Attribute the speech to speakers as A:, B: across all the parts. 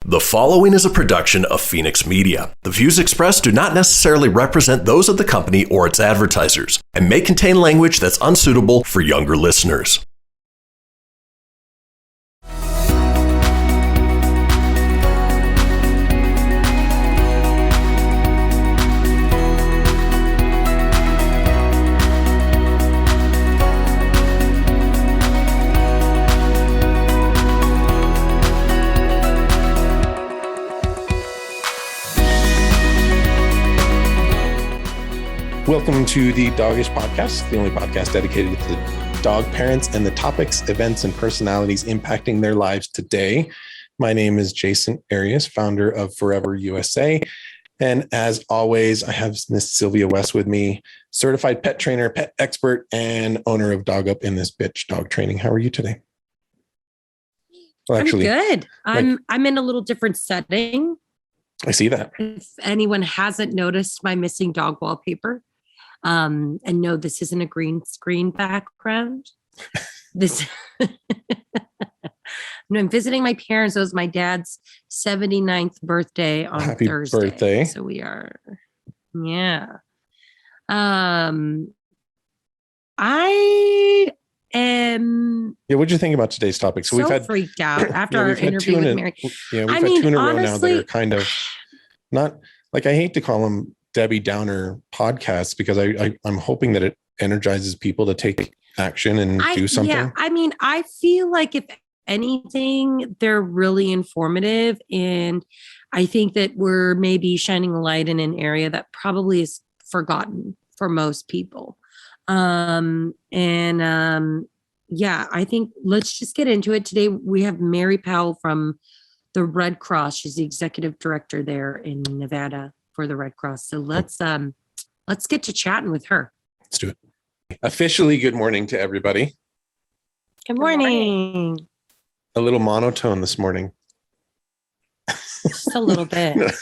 A: The following is a production of Phoenix Media. The views expressed do not necessarily represent those of the company or its advertisers and may contain language that's unsuitable for younger listeners.
B: Welcome to the Dogish podcast, the only podcast dedicated to the dog parents and the topics, events, and personalities impacting their lives today. My name is Jasen Arias, founder of Forever USA. And as always, I have Miss Sylvia Wes with me, certified pet trainer, pet expert, and owner of Dog Up in This Bitch Dog Training. How are you today?
C: Well, actually, I'm good. I'm in a little different setting.
B: I see that.
C: If anyone hasn't noticed my missing dog wallpaper, and no, this isn't a green screen background. This, no, I'm visiting my parents. It was my dad's 79th birthday on
B: Happy
C: Thursday.
B: Birthday.
C: So we are, yeah. I am.
B: Yeah, what'd you think about today's topic?
C: So we've had freaked out after our interview with Mary.
B: Yeah, we've had two in a row now that are kind of not like, I hate to call them Debbie Downer podcasts because I'm hoping that it energizes people to take action and do something.
C: Yeah, I feel like if anything, they're really informative. And I think that we're maybe shining a light in an area that probably is forgotten for most people. Yeah, I think let's just get into it. Today, we have Mary Powell from the Red Cross. She's the executive director there in Nevada for the Red Cross. So let's get to chatting with her.
B: Let's do it. Officially, good morning to everybody.
C: Good morning.
B: A little monotone this morning.
C: Just a little bit.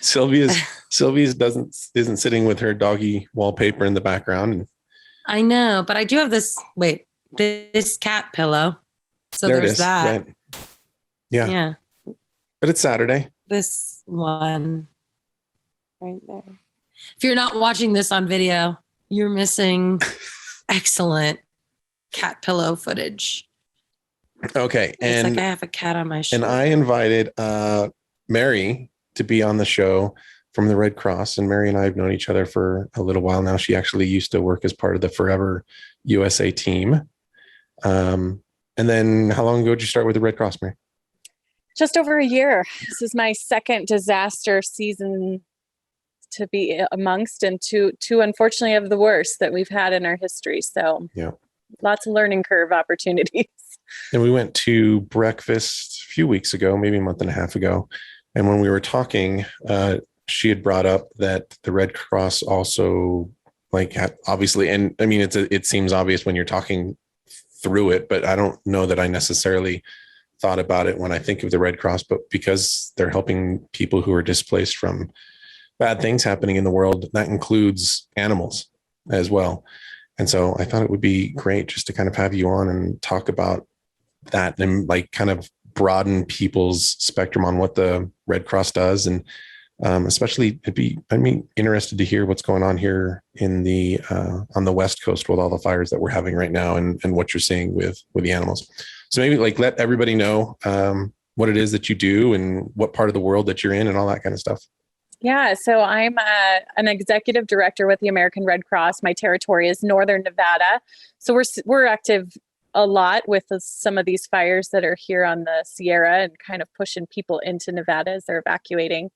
B: Sylvia's isn't sitting with her doggy wallpaper in the background.
C: I know, but I do have this cat pillow. So there's that. Right.
B: Yeah. But it's Saturday.
C: This one right there. If you're not watching this on video, you're missing excellent cat pillow footage.
B: Okay.
C: It's like I have a cat on my shoulder.
B: And I invited Mary to be on the show from the Red Cross. And Mary and I have known each other for a little while now. She actually used to work as part of the Forever USA team. And then how long ago did you start with the Red Cross, Mary?
D: Just over a year. This is my second disaster season to be amongst, and two unfortunately of the worst that we've had in our history. So yeah, lots of learning curve opportunities.
B: And we went to breakfast a few weeks ago, maybe a month and a half ago. And when we were talking, she had brought up that the Red Cross also, obviously, and I mean, it seems obvious when you're talking through it, but I don't know that I necessarily thought about it when I think of the Red Cross, but because they're helping people who are displaced from bad things happening in the world, that includes animals as well. And so I thought it would be great just to kind of have you on and talk about that and kind of broaden people's spectrum on what the Red Cross does. And especially interested to hear what's going on here in the on the West Coast with all the fires that we're having right now and what you're seeing with the animals. So maybe let everybody know what it is that you do and what part of the world that you're in and all that kind of stuff.
D: Yeah, so I'm an executive director with the American Red Cross. My territory is Northern Nevada. So we're active a lot with some of these fires that are here on the Sierra and kind of pushing people into Nevada as they're evacuating.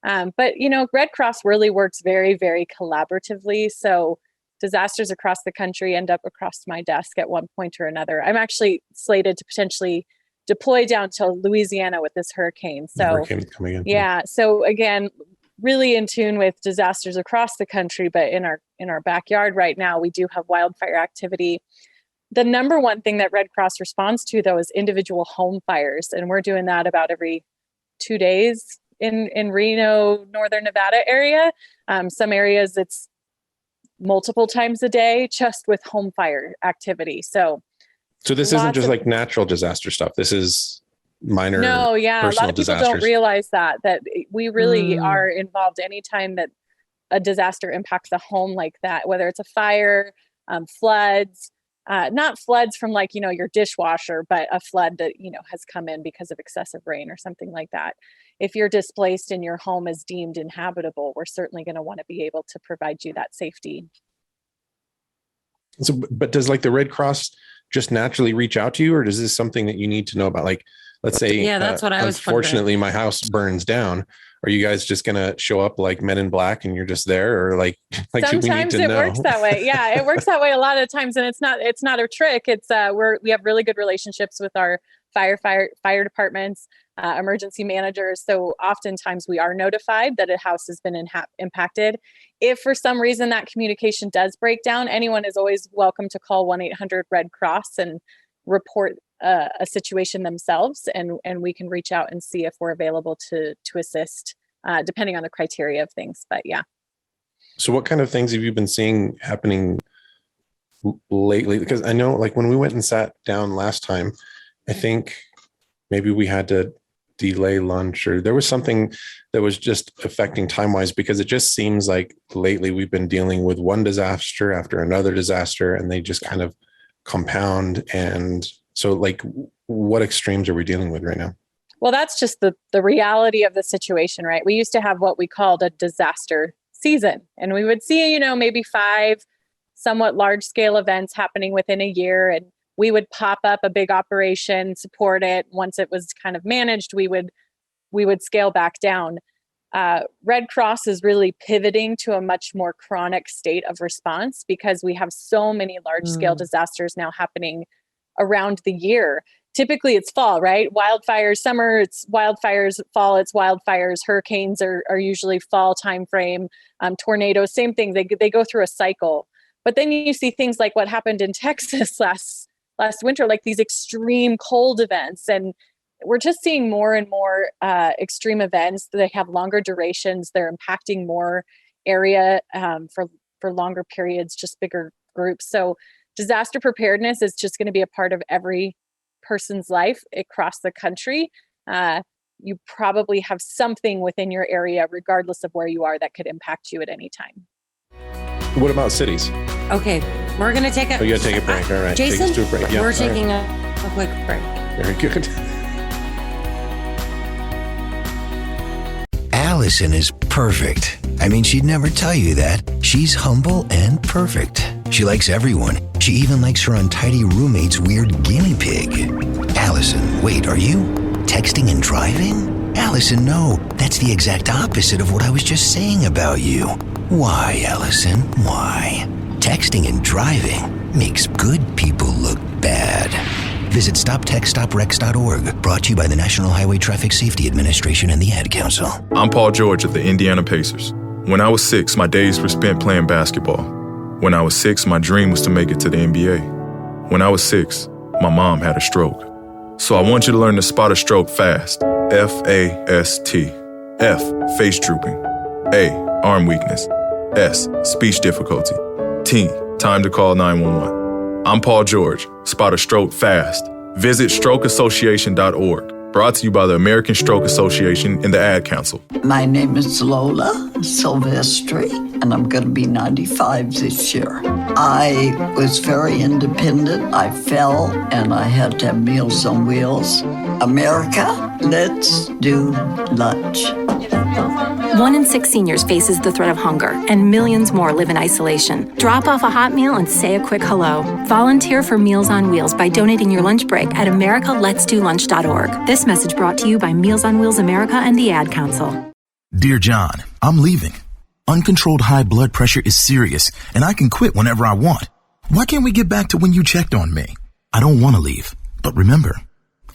D: But, Red Cross really works very, very collaboratively. So disasters across the country end up across my desk at one point or another. I'm actually slated to potentially deploy down to Louisiana with this hurricane. So
B: hurricane's coming in.
D: Yeah. So again, really in tune with disasters across the country, but in our backyard right now, we do have wildfire activity. The number one thing that Red Cross responds to, though, is individual home fires. And we're doing that about every 2 days in Reno, Northern Nevada area. Some areas it's multiple times a day just with home fire activity. So
B: this isn't just like natural disaster stuff. This is minor
D: No, yeah. A lot
B: personal
D: of people
B: disasters.
D: don't realize that we really are involved anytime that a disaster impacts a home like that, whether it's a fire, floods, not floods from like, your dishwasher, but a flood that, has come in because of excessive rain or something like that. If you're displaced and your home is deemed inhabitable, we're certainly going to want to be able to provide you that safety.
B: So, but does like the Red Cross just naturally reach out to you, or is this something that you need to know about? Like, let's say,
C: that's what I was
B: unfortunately, my house burns down. Are you guys just going to show up like Men in Black and you're just there, or like
D: sometimes it works that way. Yeah, it works that way a lot of times. And it's not a trick. It's we have really good relationships with our fire departments, emergency managers. So oftentimes we are notified that a house has been impacted. If for some reason that communication does break down, anyone is always welcome to call 1-800-RED Cross and report a situation themselves, and we can reach out and see if we're available to assist, depending on the criteria of things. But yeah.
B: So what kind of things have you been seeing happening lately? Because I know like when we went and sat down last time, I think maybe we had to delay lunch, or there was something that was just affecting time-wise, because it just seems like lately we've been dealing with one disaster after another disaster, and they just kind of compound. And so like, what extremes are we dealing with right now?
D: Well, that's just the reality of the situation, right? We used to have what we called a disaster season, and we would see, maybe 5 somewhat large scale events happening within a year, and we would pop up a big operation, support it. Once it was kind of managed, we would scale back down. Red Cross is really pivoting to a much more chronic state of response, because we have so many large scale disasters now happening around the year. Typically it's fall, right? Wildfires, summer, it's wildfires, fall, it's wildfires. Hurricanes are usually fall timeframe. Tornadoes, same thing. They go through a cycle. But then you see things like what happened in Texas last winter, like these extreme cold events. And we're just seeing more and more extreme events. They have longer durations. They're impacting more area for longer periods, just bigger groups. So disaster preparedness is just going to be a part of every person's life across the country. You probably have something within your area, regardless of where you are, that could impact you at any time.
B: What about cities?
C: Okay, we're going to take
B: you got to take a break. All right.
C: Jason,
B: take us to a break. Yeah,
C: we're taking a quick break.
B: Very good.
E: Allison is perfect. I mean, she'd never tell you that. She's humble and perfect. She likes everyone. She even likes her untidy roommate's weird guinea pig. Allison, wait, are you texting and driving? Allison, no. That's the exact opposite of what I was just saying about you. Why, Allison? Why? Texting and driving makes good people look bad. Visit StopTextStopWrecks.org. Brought to you by the National Highway Traffic Safety Administration and the Ad Council.
F: I'm Paul George of the Indiana Pacers. When I was 6, my days were spent playing basketball. When I was 6, my dream was to make it to the NBA. When I was 6, my mom had a stroke. So I want you to learn to spot a stroke fast. F-A-S-T. F, face drooping. A, arm weakness. S, speech difficulty. T, time to call 911. I'm Paul George. Spot a stroke fast. Visit strokeassociation.org. Brought to you by the American Stroke Association and the Ad Council.
G: My name is Lola Silvestri, and I'm going to be 95 this year. I was very independent. I fell, and I had to have Meals on Wheels. America, let's do lunch.
H: 1 in 6 seniors faces the threat of hunger, and millions more live in isolation. Drop off a hot meal and say a quick hello. Volunteer for Meals on Wheels by donating your lunch break at americaletsdolunch.org. This message brought to you by Meals on Wheels America and the Ad Council.
I: Dear John, I'm leaving. Uncontrolled high blood pressure is serious, and I can quit whenever I want. Why can't we get back to when you checked on me? I don't want to leave, but remember,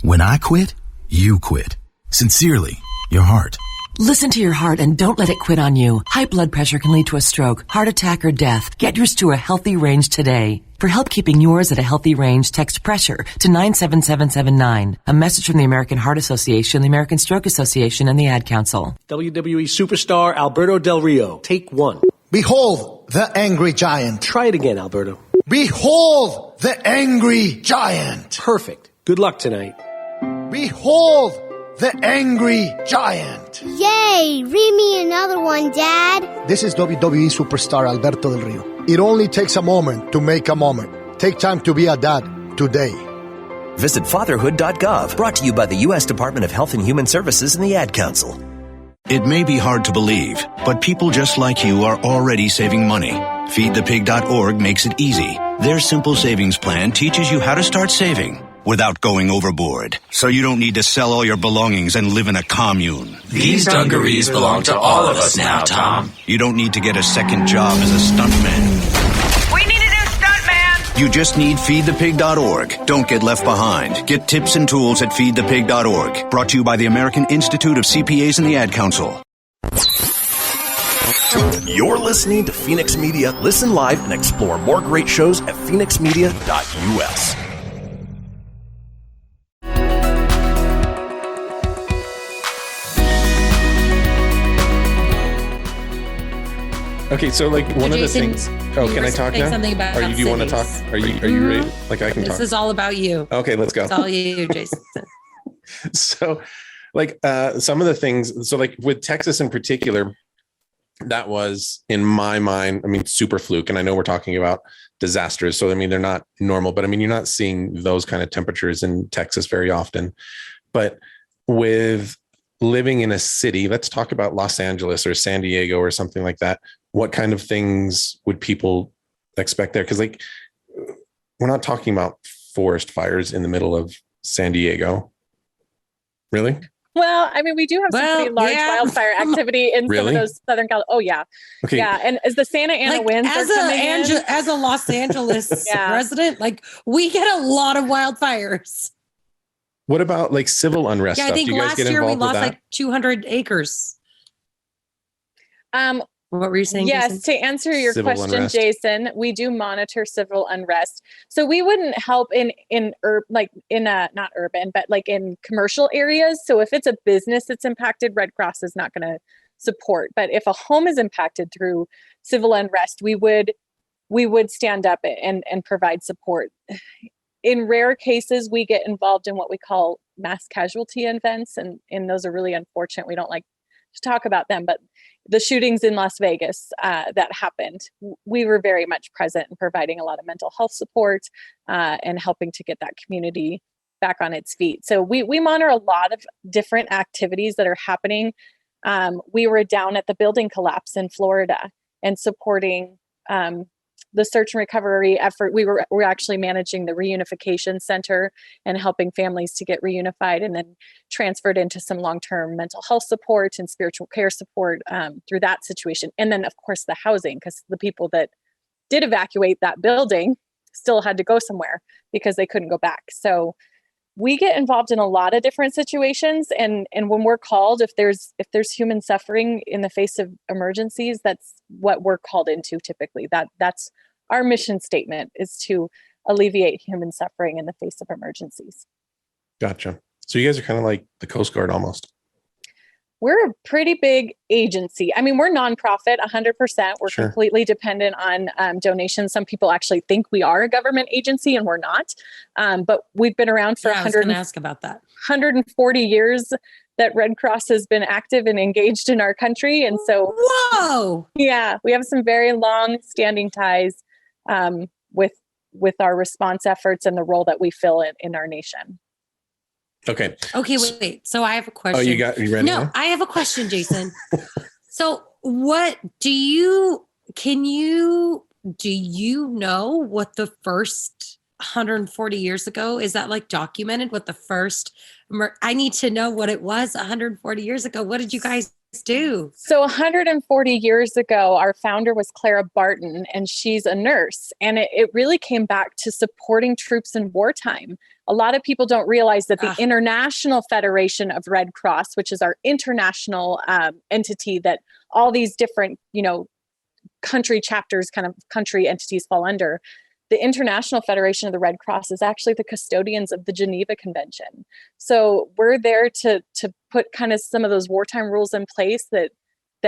I: when I quit, you quit. Sincerely, your heart.
J: Listen to your heart and don't let it quit on you. High blood pressure can lead to a stroke, heart attack, or death. Get yours to a healthy range today. For help keeping yours at a healthy range, text PRESSURE to 97779. A message from the American Heart Association, the American Stroke Association, and the Ad Council.
K: WWE superstar Alberto Del Rio. Take 1.
L: Behold the angry giant.
K: Try it again, Alberto.
L: Behold the angry giant.
K: Perfect. Good luck tonight.
L: Behold the angry giant.
M: Yay! Read me another one, Dad.
L: This is WWE superstar Alberto Del Rio. It only takes a moment to make a moment. Take time to be a dad today.
N: Visit fatherhood.gov, brought to you by the U.S. Department of Health and Human Services and the Ad Council.
E: It may be hard to believe, but people just like you are already saving money. FeedThePig.org makes it easy. Their simple savings plan teaches you how to start saving without going overboard, so you don't need to sell all your belongings and live in a commune.
O: These dungarees belong to all of us now, Tom.
E: You don't need to get a second job as a stuntman.
O: We need a new stuntman!
E: You just need FeedThePig.org. Don't get left behind. Get tips and tools at FeedThePig.org. Brought to you by the American Institute of CPAs and the Ad Council.
A: You're listening to Phoenix Media. Listen live and explore more great shows at phoenixmedia.us.
B: Okay, so like one of the
C: Jason,
B: things. Oh, can I talk now?
C: Something about
B: Do you want to talk? Are you ready? Like I can talk.
C: This is all about you.
B: Okay, let's go.
C: It's all you, Jason.
B: So, like some of the things. So, like with Texas in particular, that was in my mind. I mean, super fluke. And I know we're talking about disasters, so I mean they're not normal. But I mean, you're not seeing those kind of temperatures in Texas very often. But with living in a city, let's talk about Los Angeles or San Diego or something like that. What kind of things would people expect there? Because like we're not talking about forest fires in the middle of San Diego. Really?
D: Well, I mean, we do have some pretty large wildfire activity in some of those Southern California. Oh, yeah.
B: Okay.
D: Yeah. And as the Santa Ana winds
C: as
D: are coming in,
C: as a Los Angeles resident, like we get a lot of wildfires.
B: What about like civil unrest
C: Yeah,
B: stuff?
C: I think
B: Do you guys
C: last
B: get
C: year we
B: involved with
C: lost
B: that?
C: like 200 acres. What were you saying?
D: Yes,
C: Jason?
D: to answer your
B: Civil
D: question,
B: unrest.
D: Jason, we do monitor civil unrest. So we wouldn't help in not urban, but like in commercial areas. So if it's a business that's impacted, Red Cross is not going to support. But if a home is impacted through civil unrest, we would stand up and provide support. In rare cases, we get involved in what we call mass casualty events, and those are really unfortunate. We don't like to talk about them, but the shootings in Las Vegas that happened, we were very much present in providing a lot of mental health support and helping to get that community back on its feet. So we monitor a lot of different activities that are happening. We were down at the building collapse in Florida and supporting the search and recovery effort. We're actually managing the reunification center and helping families to get reunified and then transferred into some long-term mental health support and spiritual care support through that situation. And then of course the housing, because the people that did evacuate that building still had to go somewhere because they couldn't go back. So we get involved in a lot of different situations, and when we're called, if there's human suffering in the face of emergencies, that's what we're called into typically. That's our mission statement, is to alleviate human suffering in the face of emergencies.
B: Gotcha. So you guys are kind of like the Coast Guard almost.
D: We're a pretty big agency. I mean, we're nonprofit, 100%. We're
B: Sure.
D: completely dependent on donations. Some people actually think we are a government agency, and we're not. But we've been around for
C: I was going to ask about that.
D: 140 years that Red Cross has been active and engaged in our country. And so,
C: whoa,
D: yeah, we have some very long standing ties with our response efforts and the role that we fill in our nation.
B: Okay.
C: Okay, wait. So I have a question.
B: Oh, you ready?
C: No,
B: now?
C: I have a question, Jason. So what do you know what the first 140 years ago, is that like documented what the first, I need to know what it was 140 years ago. What did you guys do?
D: So 140 years ago, our founder was Clara Barton, and she's a nurse. And it really came back to supporting troops in wartime. A lot of people don't realize that the International Federation of Red Cross, which is our international entity that all these different, country chapters, kind of country entities fall under, the International Federation of the Red Cross is actually the custodians of the Geneva Convention. So we're there to put kind of some of those wartime rules in place that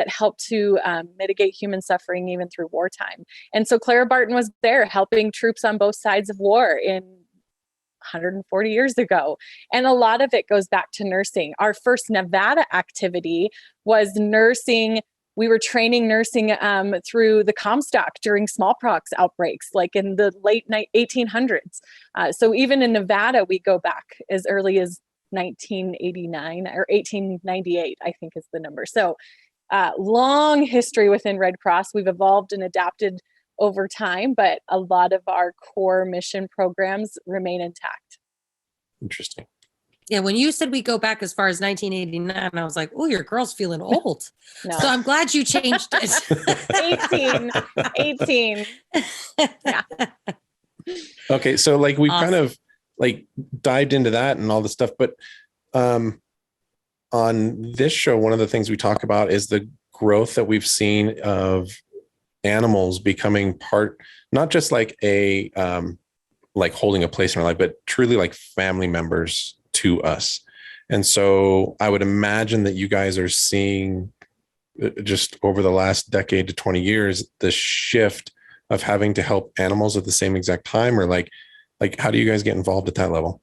D: help to mitigate human suffering even through wartime. And so Clara Barton was there helping troops on both sides of war in 140 years ago. And a lot of it goes back to nursing. Our first Nevada activity was nursing. We were training nursing through the Comstock during smallpox outbreaks, like in the late 1800s. So even in Nevada, we go back as early as 1989 or 1898, I think is the number. So long history within Red Cross. We've evolved and adapted over time, but a lot of our core mission programs remain intact.
B: Interesting.
C: Yeah, when you said we go back as far as 1989, I was like, oh, your girl's feeling old.
D: No.
C: So I'm glad you changed it.
D: 18. Yeah.
B: Okay, so like we
C: Awesome.
B: kind of like dived into that and all the stuff, but on this show, one of the things we talk about is the growth that we've seen of animals becoming part, not just like a like holding a place in our life, but truly like family members to us. And so I would imagine that you guys are seeing just over the last decade to 20 years, the shift of having to help animals at the same exact time, or like how do you guys get involved at that level?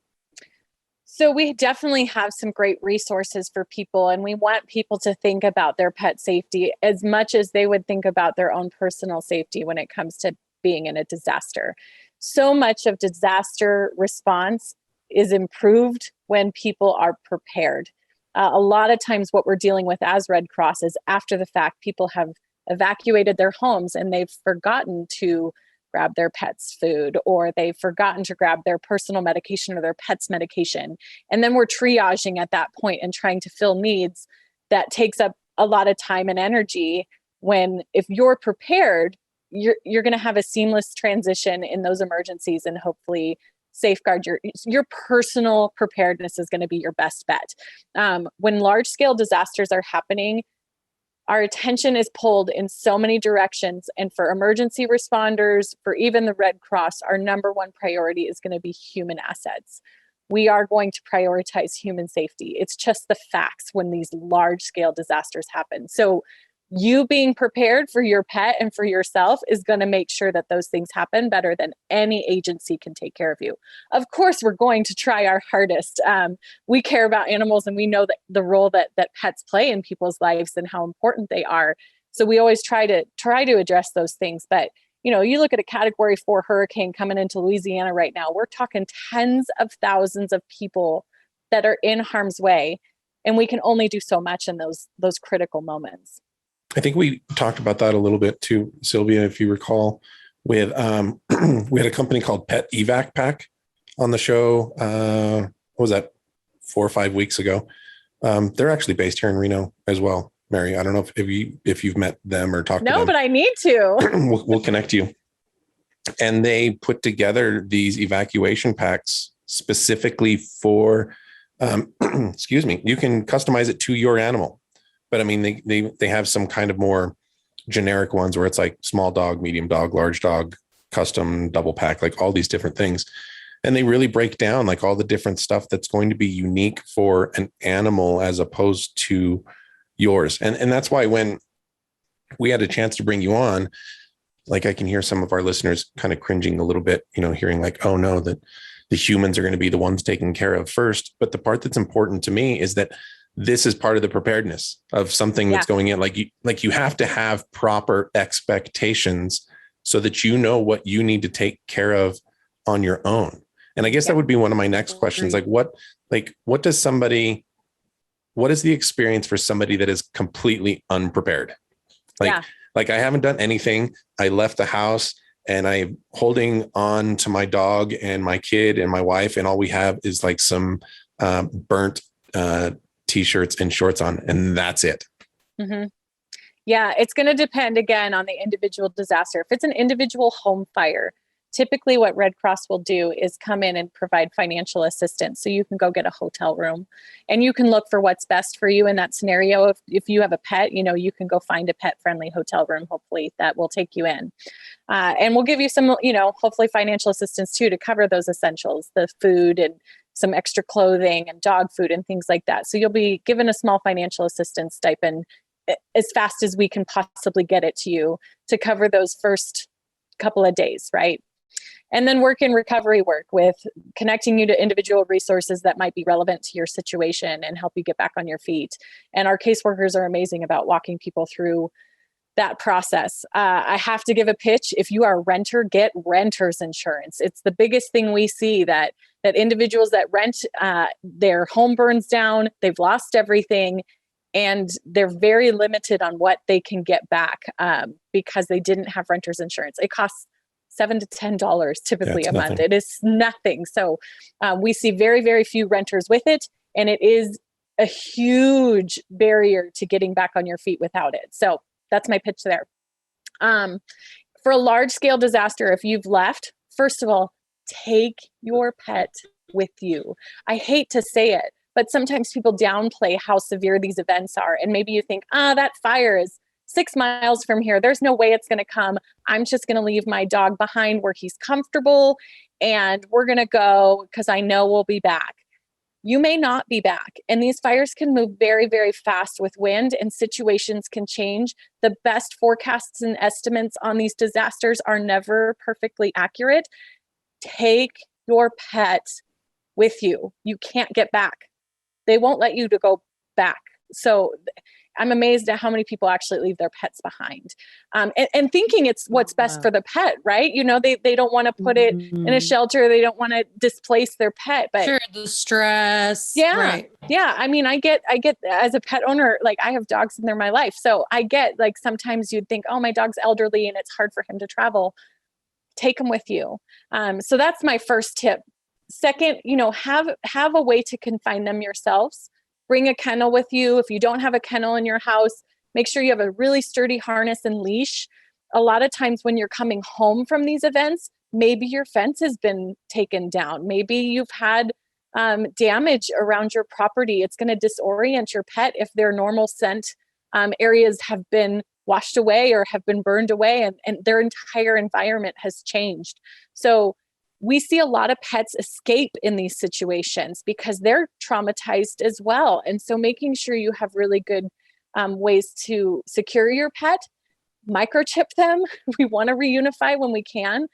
D: So we definitely have some great resources for people, and we want people to think about their pet safety as much as they would think about their own personal safety when it comes to being in a disaster. So much of disaster response is improved when people are prepared. A lot of times what we're dealing with as Red Cross is after the fact, people have evacuated their homes and they've forgotten to grab their pet's food, or they've forgotten to grab their personal medication or their pet's medication. And then we're triaging at that point and trying to fill needs that takes up a lot of time and energy, when if you're prepared, you're going to have a seamless transition in those emergencies and hopefully safeguard your personal preparedness is going to be your best bet. When large scale disasters are happening, our attention is pulled in so many directions. And for emergency responders, for even the Red Cross, our number one priority is going to be human assets. We are going to prioritize human safety. It's just the facts when these large scale disasters happen. So you being prepared for your pet and for yourself is going to make sure that those things happen better than any agency can take care of you. Of course, we're going to try our hardest. We care about animals, and we know that the role that pets play in people's lives and how important they are. So we always try to address those things. But you look at a Category 4 hurricane coming into Louisiana right now. We're talking tens of thousands of people that are in harm's way, and we can only do so much in those critical moments.
B: I think we talked about that a little bit too, Sylvia, if you recall, with we had a company called Petevac Pack on the show. What was that, 4 or 5 weeks ago? They're actually based here in Reno as well. Mary, I don't know if you've met them or talked to them.
D: No, but I need to.
B: We'll connect you. And they put together these evacuation packs specifically for, excuse me, you can customize it to your animal. But I mean, they have some kind of more generic ones where it's like small dog, medium dog, large dog, custom double pack, like all these different things. And they really break down like all the different stuff that's going to be unique for an animal as opposed to yours. And that's why when we had a chance to bring you on, like I can hear some of our listeners kind of cringing a little bit, hearing like, oh no, that the humans are going to be the ones taken care of first. But the part that's important to me is that this is part of the preparedness of something that's going in. Like you have to have proper expectations so that you know what you need to take care of on your own. And I guess that would be one of my next questions. What is the experience for somebody that is completely unprepared? Like I haven't done anything. I left the house and I'm holding on to my dog and my kid and my wife, and all we have is like some burnt T-shirts and shorts on, and that's it.
D: Mm-hmm. Yeah, it's going to depend again on the individual disaster. If it's an individual home fire, typically what Red Cross will do is come in and provide financial assistance. So you can go get a hotel room and you can look for what's best for you in that scenario. If you have a pet, you can go find a pet friendly hotel room, hopefully that will take you in. And we'll give you some, hopefully financial assistance too, to cover those essentials, the food and some extra clothing and dog food and things like that. So you'll be given a small financial assistance stipend as fast as we can possibly get it to you to cover those first couple of days, right? And then work in recovery work with connecting you to individual resources that might be relevant to your situation and help you get back on your feet. And our caseworkers are amazing about walking people through that process. I have to give a pitch. If you are a renter, get renter's insurance. It's the biggest thing we see, that individuals that rent, their home burns down, they've lost everything, and they're very limited on what they can get back because they didn't have renter's insurance. It costs $7 to $10 typically a month. It is nothing. So we see very, very few renters with it, and it is a huge barrier to getting back on your feet without it. So that's my pitch there. For a large scale disaster, if you've left, first of all, take your pet with you. I hate to say it, but sometimes people downplay how severe these events are. And maybe you think, that fire is 6 miles from here. There's no way it's going to come. I'm just going to leave my dog behind where he's comfortable, and we're going to go because I know we'll be back. You may not be back. And these fires can move very, very fast with wind, and situations can change. The best forecasts and estimates on these disasters are never perfectly accurate. Take your pet with you. You can't get back. They won't let you to go back. So I'm amazed at how many people actually leave their pets behind, and thinking it's what's best for the pet, right? They don't want to put it in a shelter. They don't want to displace their pet, but
C: sure, the stress.
D: Yeah.
C: Right.
D: Yeah. I mean, I get as a pet owner, like I have dogs and they're my life. So I get, like, sometimes you'd think, my dog's elderly and it's hard for him to travel. Take him with you. So that's my first tip. Second, have a way to confine them yourselves. Bring a kennel with you. If you don't have a kennel in your house, make sure you have a really sturdy harness and leash. A lot of times when you're coming home from these events, maybe your fence has been taken down. Maybe you've had damage around your property. It's going to disorient your pet if their normal scent areas have been washed away or have been burned away, and their entire environment has changed. So we see a lot of pets escape in these situations because they're traumatized as well. And so making sure you have really good ways to secure your pet, microchip them. We want to reunify when we can.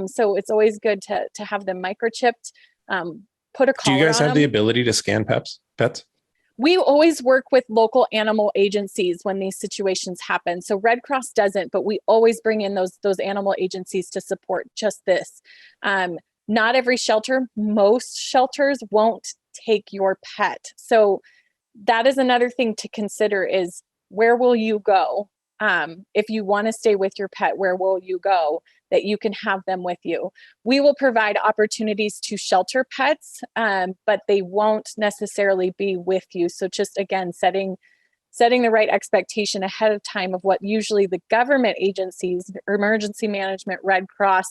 D: So it's always good to have them microchipped, put a collar on them.
B: Do you guys have the ability to scan pets?
D: We always work with local animal agencies when these situations happen. So Red Cross doesn't, but we always bring in those animal agencies to support just this. Not every shelter, most shelters won't take your pet. So that is another thing to consider, is where will you go? If you want to stay with your pet, where will you go that you can have them with you? We will provide opportunities to shelter pets, but they won't necessarily be with you. So just, again, setting the right expectation ahead of time of what usually the government agencies, emergency management, Red Cross,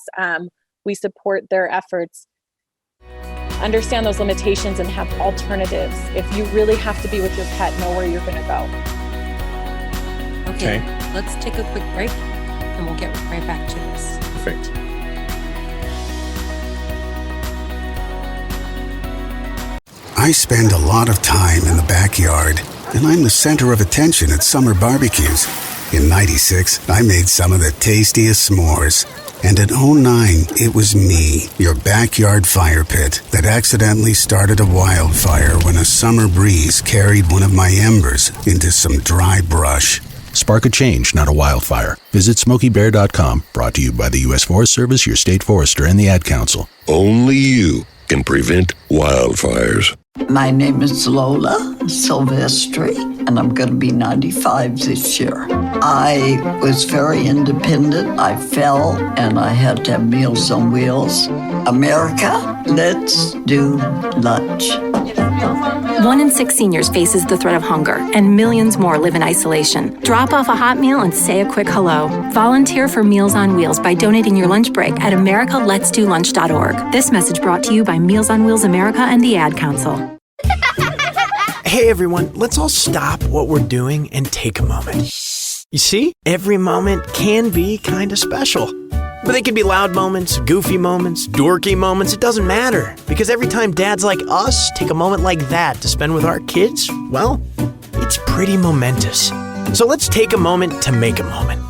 D: we support their efforts. Understand those limitations and have alternatives. If you really have to be with your pet, know where you're going to go.
C: Okay, let's take a quick break and we'll get right back to this.
B: Perfect.
P: I spend a lot of time in the backyard, and I'm the center of attention at summer barbecues. In '96, I made some of the tastiest s'mores. And in '09, it was me, your backyard fire pit, that accidentally started a wildfire when a summer breeze carried one of my embers into some dry brush.
Q: Spark a change, not a wildfire. Visit SmokeyBear.com, brought to you by the U.S. Forest Service, your state forester, and the Ad Council.
R: Only you can prevent wildfires.
G: My name is Lola Silvestri, and I'm going to be 95 this year. I was very independent. I fell, and I had to have Meals on Wheels. America, let's do lunch.
H: 1 in 6 seniors faces the threat of hunger, and millions more live in isolation. Drop off a hot meal and say a quick hello. Volunteer for Meals on Wheels by donating your lunch break at americaletsdolunch.org. This message brought to you by Meals on Wheels America and the Ad Council.
S: Hey everyone, let's all stop what we're doing and take a moment. You see, every moment can be kind of special. But they could be loud moments, goofy moments, dorky moments, it doesn't matter. Because every time dads like us take a moment like that to spend with our kids, well, it's pretty momentous. So let's take a moment to make a moment.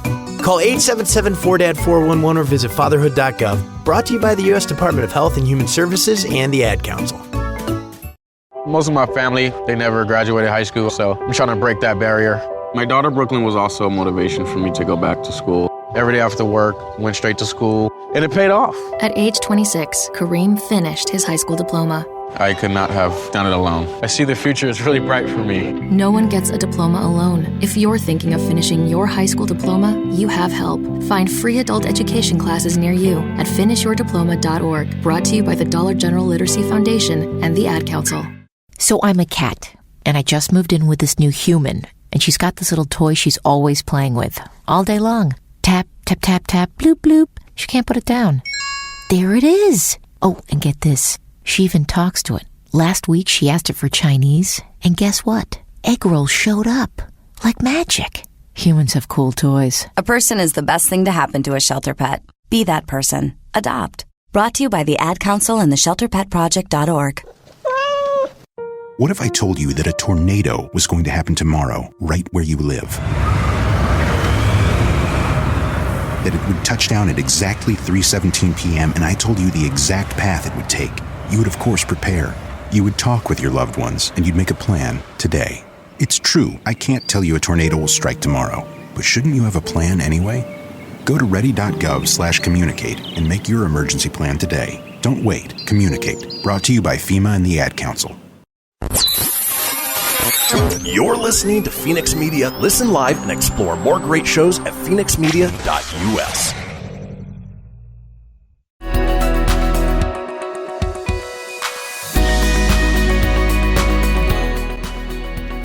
S: Call 877-4DAD-411 or visit fatherhood.gov. Brought to you by the U.S. Department of Health and Human Services and the Ad Council.
T: Most of my family, they never graduated high school, so I'm trying to break that barrier. My daughter, Brooklyn, was also a motivation for me to go back to school. Every day after work, went straight to school, and it paid off.
U: At age 26, Kareem finished his high school diploma.
T: I could not have done it alone. I see the future is really bright for me.
U: No one gets a diploma alone. If you're thinking of finishing your high school diploma, you have help. Find free adult education classes near you at finishyourdiploma.org. Brought to you by the Dollar General Literacy Foundation and the Ad Council.
V: So I'm a cat, and I just moved in with this new human, and she's got this little toy she's always playing with, all day long. Tap, tap, tap, tap, bloop, bloop. She can't put it down. There it is. Oh, and get this. She even talks to it. Last week, she asked it for Chinese, and guess what? Egg rolls showed up. Like magic. Humans have cool toys.
W: A person is the best thing to happen to a shelter pet. Be that person. Adopt. Brought to you by the Ad Council and the ShelterPetProject.org.
X: What if I told you that a tornado was going to happen tomorrow, right where you live? That it would touch down at exactly 3:17 p.m., and I told you the exact path it would take. You would, of course, prepare. You would talk with your loved ones, and you'd make a plan today. It's true, I can't tell you a tornado will strike tomorrow, but shouldn't you have a plan anyway? Go to ready.gov/communicate and make your emergency plan today. Don't wait. Communicate. Brought to you by FEMA and the Ad Council.
A: You're listening to Phoenix Media. Listen live and explore more great shows at phoenixmedia.us.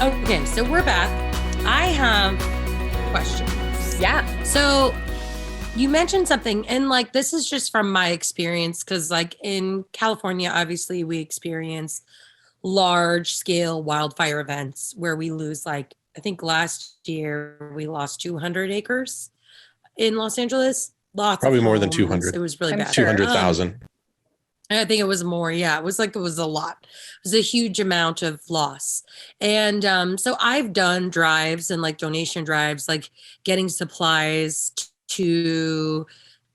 C: Okay, so we're back. I have questions.
D: Yeah.
C: So you mentioned something, and like this is just from my experience, because like in California, obviously we experience large scale wildfire events where we lose, like, I think last year we lost 200 acres in Los Angeles.
B: Probably more than 200.
C: It was really bad.
B: 200,000.
C: I think it was more. Yeah, it was a lot. It was a huge amount of loss. And so I've done drives and like donation drives, like getting supplies to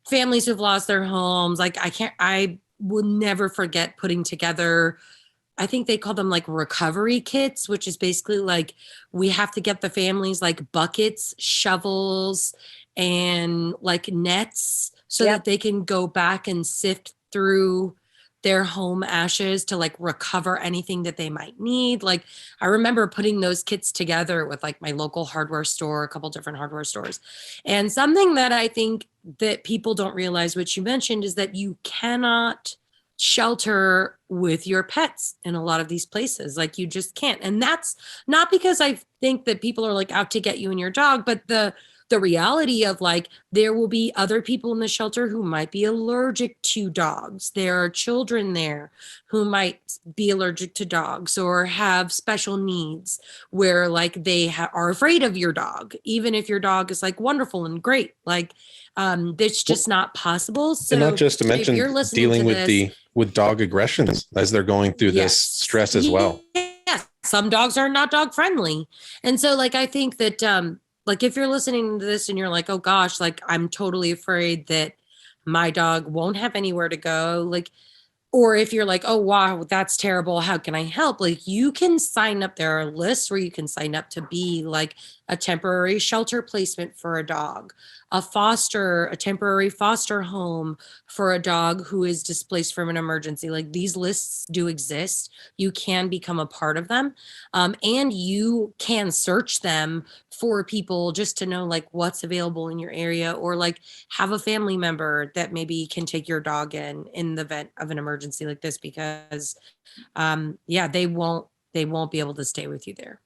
C: families who've lost their homes. Like I will never forget putting together, I think they call them like recovery kits, which is basically like we have to get the families like buckets, shovels, and like nets so that they can go back and sift through their home ashes to like recover anything that they might need. Like I remember putting those kits together with like my local hardware store, a couple different hardware stores. And something that I think that people don't realize, which you mentioned, is that you cannot shelter with your pets in a lot of these places. Like you just can't. And that's not because I think that people are like out to get you and your dog, but the reality of like there will be other people in the shelter who might be allergic to dogs. There are children there who might be allergic to dogs or have special needs where like they are afraid of your dog, even if your dog is like wonderful and great. Like it's just not possible. So
B: and not just to mention dealing with dog aggressions as they're going through this stress as well.
C: Yes, some dogs are not dog friendly. And so like I think that like if you're listening to this and you're like, oh gosh, like I'm totally afraid that my dog won't have anywhere to go, like, or if you're like, oh wow, that's terrible, how can I help? Like you can sign up. There are lists where you can sign up to be like a temporary shelter placement for a dog, a temporary foster home for a dog who is displaced from an emergency. Like these lists do exist. You can become a part of them. And you can search them for people just to know like what's available in your area, or like have a family member that maybe can take your dog in the event of an emergency like this, because they won't be able to stay with you there.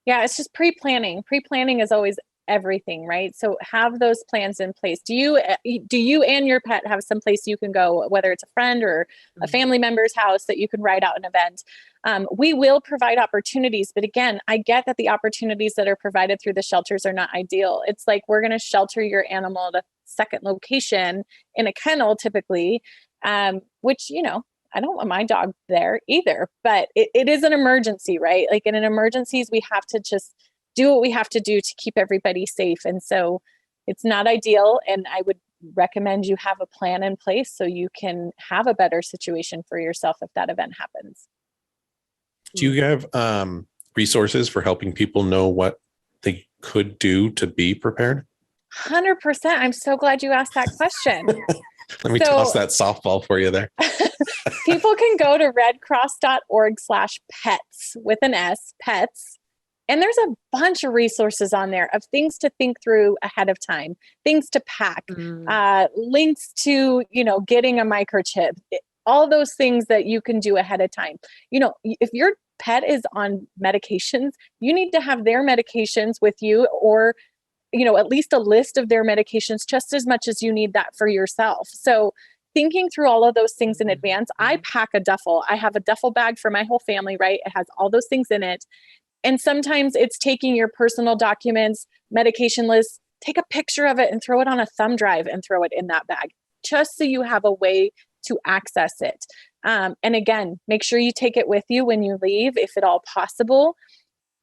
D: Yeah, it's just pre-planning. Pre-planning is always everything, right? So have those plans in place. Do you and your pet have some place you can go, whether it's a friend or a family member's house, that you can ride out an event? We will provide opportunities, but again, I get that the opportunities that are provided through the shelters are not ideal. It's like we're going to shelter your animal at a second location in a kennel typically, which, I don't want my dog there either, but it is an emergency, right? Like in an emergencies, we have to just do what we have to do to keep everybody safe. And so It's not ideal. And I would recommend you have a plan in place so you can have a better situation for yourself if that event happens.
B: Do you have resources for helping people know what they could do to be prepared?
D: 100%. I'm so glad you asked that question.
B: Let me toss that softball for you there.
D: People can go to redcross.org/pets with an S, pets. And there's a bunch of resources on there of things to think through ahead of time, things to pack, links to, getting a microchip, all those things that you can do ahead of time. If your pet is on medications, you need to have their medications with you, or at least a list of their medications, just as much as you need that for yourself. So thinking through all of those things in advance, I pack a duffel. I have a duffel bag for my whole family, right? It has all those things in it. And sometimes it's taking your personal documents, medication list, take a picture of it and throw it on a thumb drive and throw it in that bag, just so you have a way to access it. And again, make sure you take it with you when you leave, if at all possible.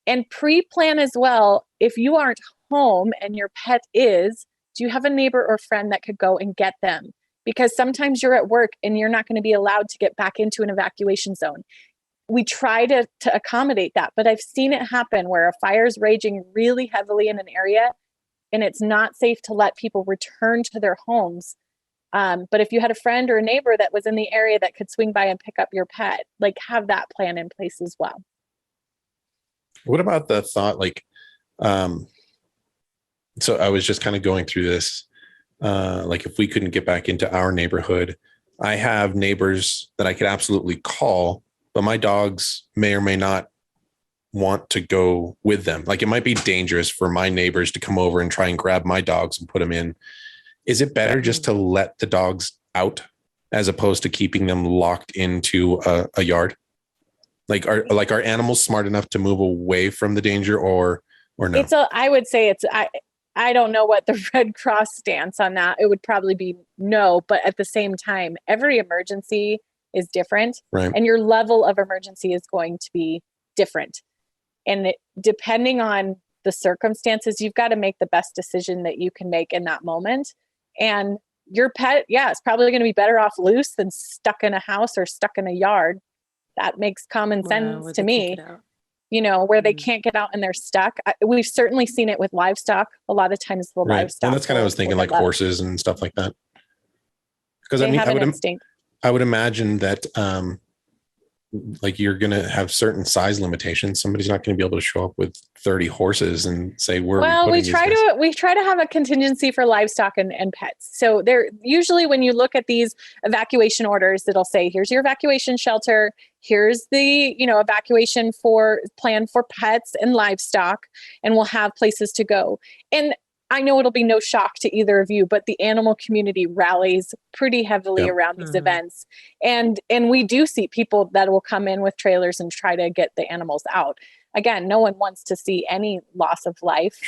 D: And pre-plan as well. If you aren't home and your pet is, do you have a neighbor or friend that could go and get them? Because sometimes you're at work and you're not going to be allowed to get back into an evacuation zone. We try to accommodate that, but I've seen it happen where a fire is raging really heavily in an area and it's not safe to let people return to their homes. But if you had a friend or a neighbor that was in the area that could swing by and pick up your pet, have that plan in place as well.
B: What about the thought, so I was just kind of going through this, if we couldn't get back into our neighborhood, I have neighbors that I could absolutely call, but my dogs may or may not want to go with them. It might be dangerous for my neighbors to come over and try and grab my dogs and put them in. Is it better just to let the dogs out as opposed to keeping them locked into a yard? Are animals smart enough to move away from the danger or no?
D: I would say I don't know what the Red Cross stance on that. It would probably be no, but at the same time, every emergency is different,
B: right?
D: And your level of emergency is going to be different. And depending on the circumstances, you've got to make the best decision that you can make in that moment. And your pet, it's probably going to be better off loose than stuck in a house or stuck in a yard. That makes common sense to me. Where they can't get out and they're stuck. We've certainly seen it with livestock. A lot of times the livestock.
B: And that's kind of, I was thinking horses and stuff like that. Because
D: they have an instinct.
B: I would imagine that you're going to have certain size limitations. Somebody's not going to be able to show up with 30 horses and say, we try
D: to have a contingency for livestock and pets. So there, usually when you look at these evacuation orders, it'll say, here's your evacuation shelter. Here's the, evacuation plan for pets and livestock, and we'll have places to go. And I know it'll be no shock to either of you, but the animal community rallies pretty heavily around these events. And we do see people that will come in with trailers and try to get the animals out. Again, no one wants to see any loss of life,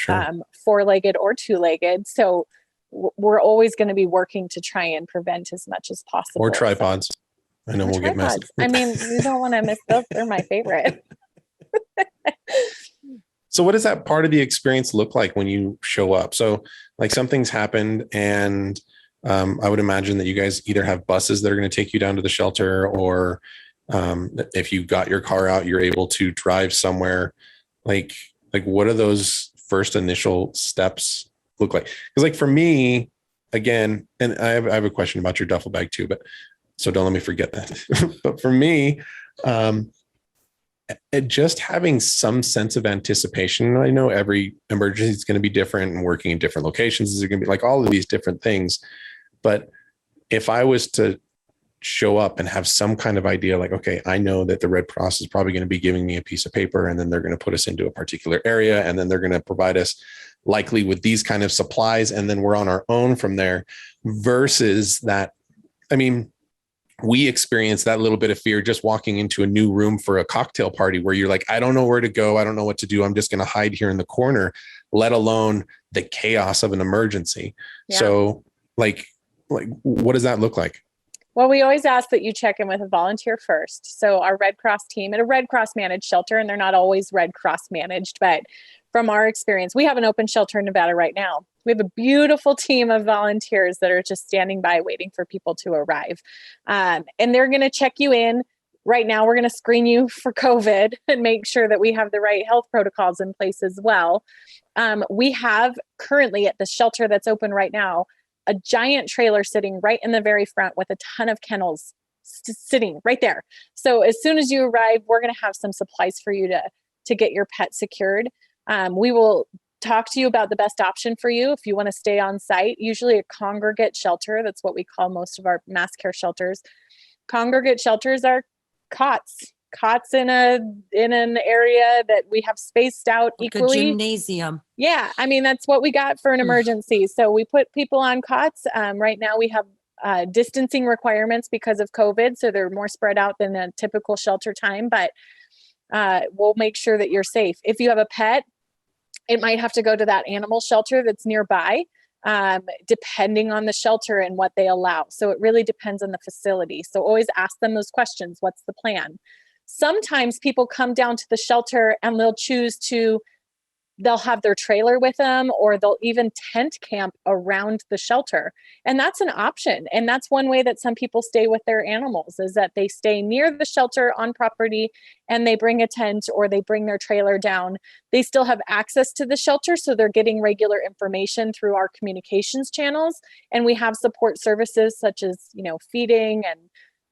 D: four-legged or two-legged. So we're always going to be working to try and prevent as much as possible.
B: Or tripods. I know we'll get messy.
D: I mean, you don't want to miss those. They're my favorite.
B: So what does that part of the experience look like when you show up? So something's happened, and I would imagine that you guys either have buses that are going to take you down to the shelter, or if you got your car out, you're able to drive somewhere. What are those first initial steps look like? Because for me, again, and I have a question about your duffel bag too, but so don't let me forget that. But for me, just having some sense of anticipation. I know every emergency is going to be different, and working in different locations is going to be all of these different things. But if I was to show up and have some kind of idea, okay, I know that the Red Cross is probably going to be giving me a piece of paper, and then they're going to put us into a particular area, and then they're going to provide us likely with these kind of supplies, and then we're on our own from there, versus that. I mean, we experienced that little bit of fear just walking into a new room for a cocktail party where you're I don't know where to go. I don't know what to do. I'm just going to hide here in the corner, let alone the chaos of an emergency. Yeah. So what does that look like?
D: Well, we always ask that you check in with a volunteer first. So our Red Cross team at a Red Cross managed shelter, and they're not always Red Cross managed, but from our experience, we have an open shelter in Nevada right now. We have a beautiful team of volunteers that are just standing by waiting for people to arrive. And they're going to check you in. Right now, we're going to screen you for COVID and make sure that we have the right health protocols in place as well. We have currently at the shelter that's open right now, a giant trailer sitting right in the very front with a ton of kennels sitting right there. So as soon as you arrive, we're going to have some supplies for you to get your pet secured. We will talk to you about the best option for you if you want to stay on site. Usually a congregate shelter, that's what we call most of our mass care shelters. Congregate shelters are cots in an area that we have spaced out like equally.
C: A gymnasium.
D: Yeah, I mean, that's what we got for an emergency. So we put people on cots. Right now we have distancing requirements because of COVID, so they're more spread out than a typical shelter time, but we'll make sure that you're safe. If you have a pet, it might have to go to that animal shelter that's nearby, depending on the shelter and what they allow. So it really depends on the facility. So always ask them those questions. What's the plan? Sometimes people come down to the shelter and they'll have their trailer with them, or they'll even tent camp around the shelter. And that's an option. And that's one way that some people stay with their animals, is that they stay near the shelter on property and they bring a tent or they bring their trailer down. They still have access to the shelter, so they're getting regular information through our communications channels. And we have support services such as, feeding and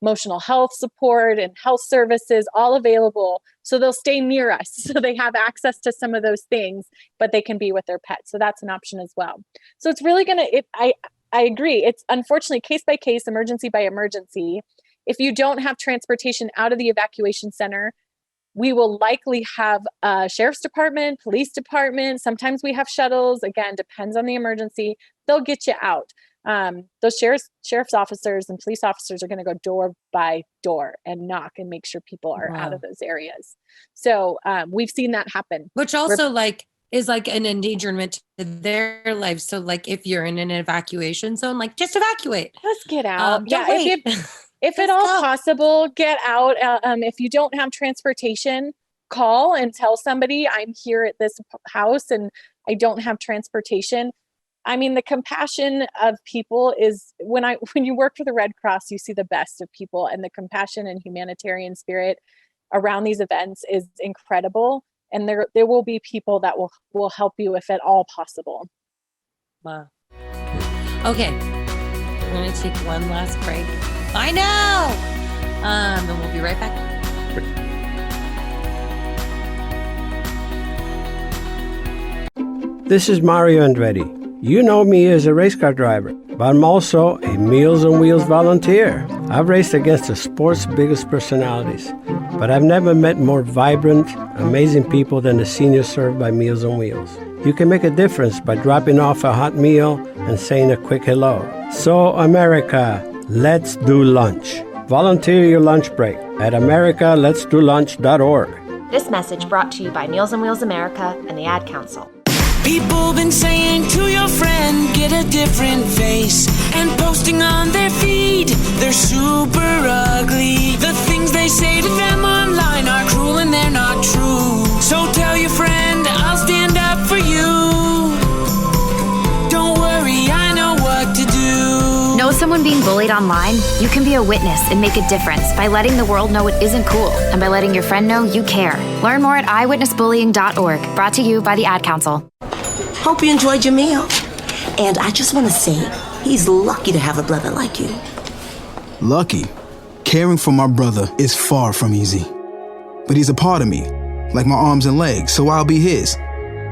D: emotional health support and health services, all available. So they'll stay near us. So they have access to some of those things, but they can be with their pets. So that's an option as well. So it's really I agree. It's unfortunately case by case, emergency by emergency. If you don't have transportation out of the evacuation center, we will likely have a sheriff's department, police department. Sometimes we have shuttles. Again, depends on the emergency. They'll get you out. Those sheriff's officers and police officers are going to go door by door and knock and make sure people are out of those areas. So we've seen that happen.
C: Which also is like an endangerment to their lives. So like if you're in an evacuation zone, like just evacuate.
D: Just get out.
C: Wait.
D: If at all possible, get out. If you don't have transportation, call and tell somebody, I'm here at this house and I don't have transportation. I mean, the compassion of people is when you work for the Red Cross, you see the best of people, and the compassion and humanitarian spirit around these events is incredible. And there will be people that will help you if at all possible.
C: Wow. Okay. We're going to take one last break. I know. And we'll be right back.
F: This is Mario Andretti. You know me as a race car driver, but I'm also a Meals on Wheels volunteer. I've raced against the sport's biggest personalities, but I've never met more vibrant, amazing people than the seniors served by Meals on Wheels. You can make a difference by dropping off a hot meal and saying a quick hello. So, America, let's do lunch. Volunteer your lunch break at americaletsdolunch.org.
I: This message brought to you by Meals on Wheels America and the Ad Council.
J: People been saying to your friend, get a different face, and posting on their feed, they're super ugly. The things they say to them online are cruel and they're not true. So tell your friend, I'll stand up for you. Don't worry, I know what to do.
I: Know someone being bullied online? You can be a witness and make a difference by letting the world know it isn't cool, and by letting your friend know you care. Learn more at eyewitnessbullying.org. Brought to you by the Ad Council.
K: Hope you enjoyed your meal. And I just want to say, he's lucky to have a brother like you.
Y: Lucky? Caring for my brother is far from easy. But he's a part of me, like my arms and legs, so I'll be his.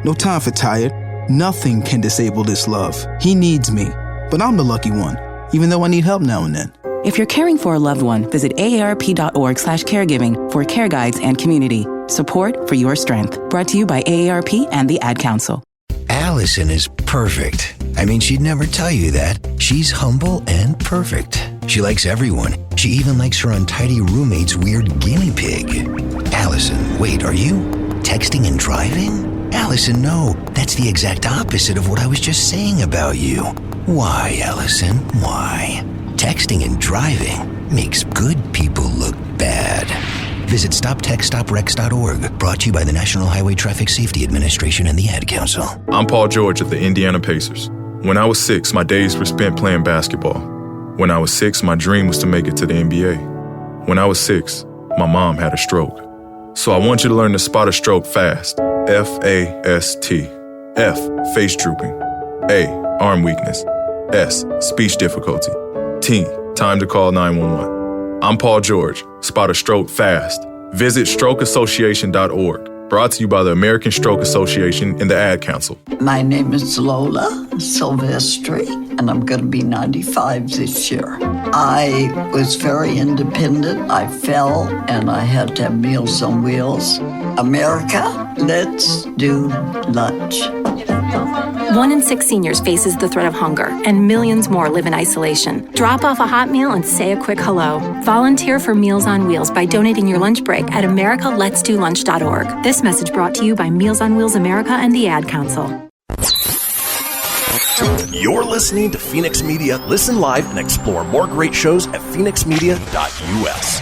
Y: No time for tired. Nothing can disable this love. He needs me, but I'm the lucky one, even though I need help now and then.
Z: If you're caring for a loved one, visit aarp.org/caregiving for care guides and community. Support for your strength. Brought to you by AARP and the Ad Council.
E: Allison is perfect. I mean, she'd never tell you that. She's humble and perfect. She likes everyone. She even likes her untidy roommate's weird guinea pig. Allison, wait, are you texting and driving? Allison, no. That's the exact opposite of what I was just saying about you. Why, Allison? Why? Texting and driving makes good people look bad. Visit StopTextStopWrecks.org. Brought to you by the National Highway Traffic Safety Administration and the Ad Council.
L: I'm Paul George of the Indiana Pacers. When I was 6, my days were spent playing basketball. When I was 6, my dream was to make it to the NBA. When I was 6, my mom had a stroke. So I want you to learn to spot a stroke fast. F-A-S-T. F, face drooping. A, arm weakness. S, speech difficulty. T, time to call 911. I'm Paul George. Spot a stroke fast. Visit strokeassociation.org. Brought to you by the American Stroke Association and the Ad Council.
G: My name is Lola Silvestri, and I'm going to be 95 this year. I was very independent. I fell, and I had to have Meals on Wheels. America, let's do lunch.
H: 1 in 6 seniors faces the threat of hunger, and millions more live in isolation. Drop off a hot meal and say a quick hello. Volunteer for Meals on Wheels by donating your lunch break at americaletsdolunch.org. This message brought to you by Meals on Wheels America and the Ad Council.
A: You're listening to Phoenix Media. Listen live and explore more great shows at phoenixmedia.us.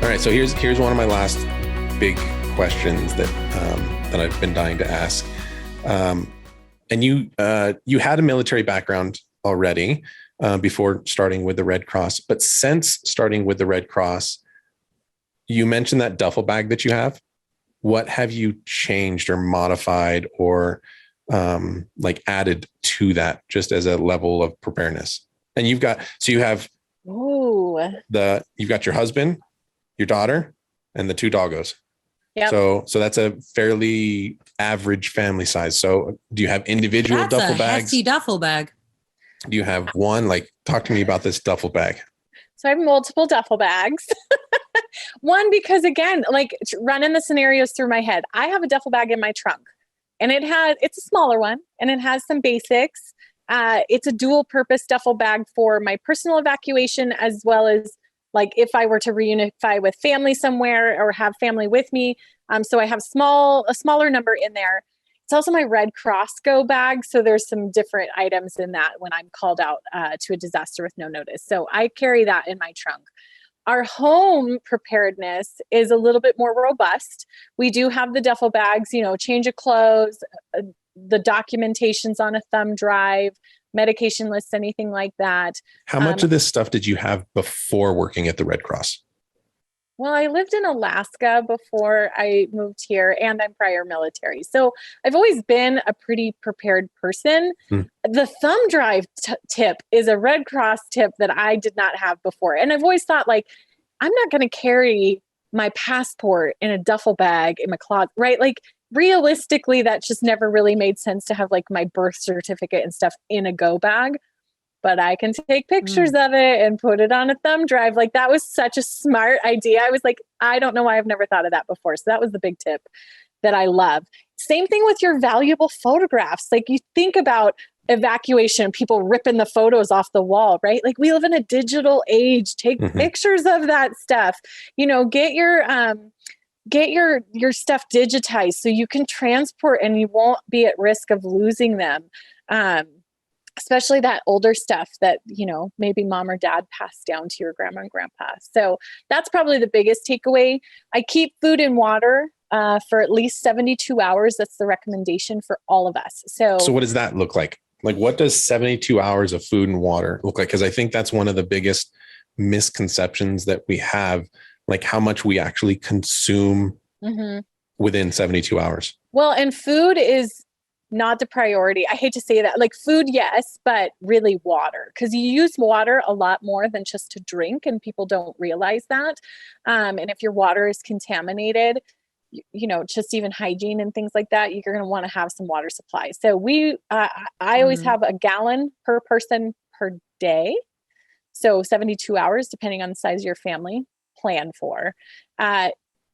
B: All right, so here's one of my last big questions that I've been dying to ask. And you had a military background already before starting with the Red Cross, but since starting with the Red Cross, you mentioned that duffel bag that you have. What have you changed or modified or added to that just as a level of preparedness? And you've got your husband, your daughter, and the 2 doggos.
D: Yep.
B: So that's a fairly average family size. So do you have individual duffel bags?
C: That's a hefty duffel bag.
B: Do you have one? Talk to me about this duffel bag.
D: So I have multiple duffel bags. One, because again, running the scenarios through my head, I have a duffel bag in my trunk, and it's a smaller one, and it has some basics. It's a dual purpose duffel bag for my personal evacuation, as well as if I were to reunify with family somewhere or have family with me. So I have a smaller number in there. It's also my Red Cross go bag. So there's some different items in that when I'm called out to a disaster with no notice. So I carry that in my trunk. Our home preparedness is a little bit more robust. We do have the duffel bags, change of clothes, the documentation's on a thumb drive, medication lists, anything like that.
B: How much of this stuff did you have before working at the Red Cross?
D: Well, I lived in Alaska before I moved here, and I'm prior military. So I've always been a pretty prepared person. The thumb drive tip is a Red Cross tip that I did not have before. And I've always thought, I'm not going to carry my passport in a duffel bag in my closet, right? Realistically, that just never really made sense to have my birth certificate and stuff in a go bag. But I can take pictures of it and put it on a thumb drive. That was such a smart idea. I was I don't know why I've never thought of that before. So that was the big tip that I love. Same thing with your valuable photographs. You think about evacuation, people ripping the photos off the wall, right? We live in a digital age. Take pictures of that stuff. Get your stuff digitized so you can transport and you won't be at risk of losing them. Especially that older stuff that, maybe mom or dad passed down to your grandma and grandpa. So that's probably the biggest takeaway. I keep food and water for at least 72 hours. That's the recommendation for all of us. So
B: what does that look like? What does 72 hours of food and water look like? Because I think that's one of the biggest misconceptions that we have, how much we actually consume within 72 hours.
D: Well, and food is not the priority. I hate to say that. Food, yes, but really water, because you use water a lot more than just to drink, and people don't realize that. And if your water is contaminated, just even hygiene and things like that, you're going to want to have some water supply. So I always have a gallon per person per day. So 72 hours, depending on the size of your family, plan for.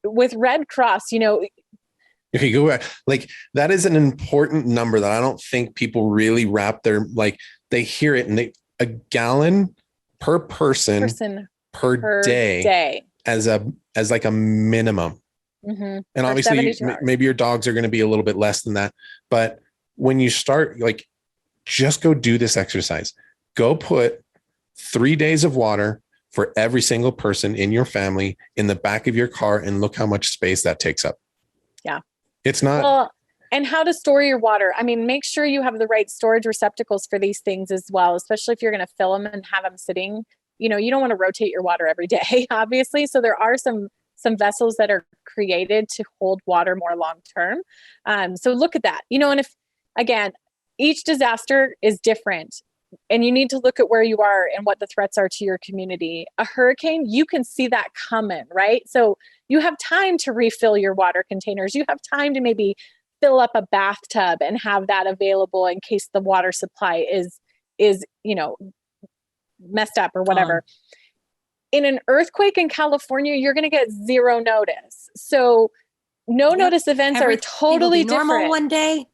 D: With Red Cross,
B: if you go back, that is an important number that I don't think people really wrap their, they hear it and a gallon per person per day as a minimum.
D: Mm-hmm.
B: And obviously maybe your dogs are going to be a little bit less than that. But when you start, just go do this exercise. Go put 3 days of water for every single person in your family in the back of your car, and look how much space that takes up.
D: Yeah.
B: It's not.
D: Well, and how to store your water. I mean, make sure you have the right storage receptacles for these things as well, especially if you're going to fill them and have them sitting. You know, you don't want to rotate your water every day, obviously. So there are some vessels that are created to hold water more long term. So look at that, you know, and if, again, each disaster is different, and you need to look at where you are and what the threats are to your community. A hurricane, you can see that coming, right? So you have time to refill your water containers. You have time to maybe fill up a bathtub and have that available in case the water supply is, you know, messed up or whatever. In an earthquake in California, you're going to get zero notice. So notice events are totally different.
C: Normal one day.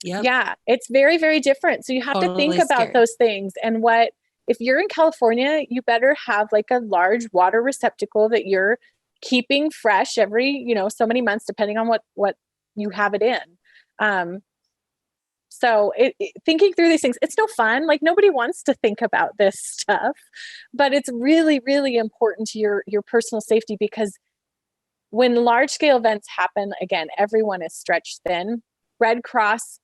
D: Yeah, it's very, very different. So you have to think about those things. And what, if you're in California, you better have like a large water receptacle that you're keeping fresh every, you know, so many months, depending on what you have it in. So thinking through these things, it's no fun. Like, nobody wants to think about this stuff, but it's really, really important to your personal safety, because when large scale events happen, again, everyone is stretched thin. Red Cross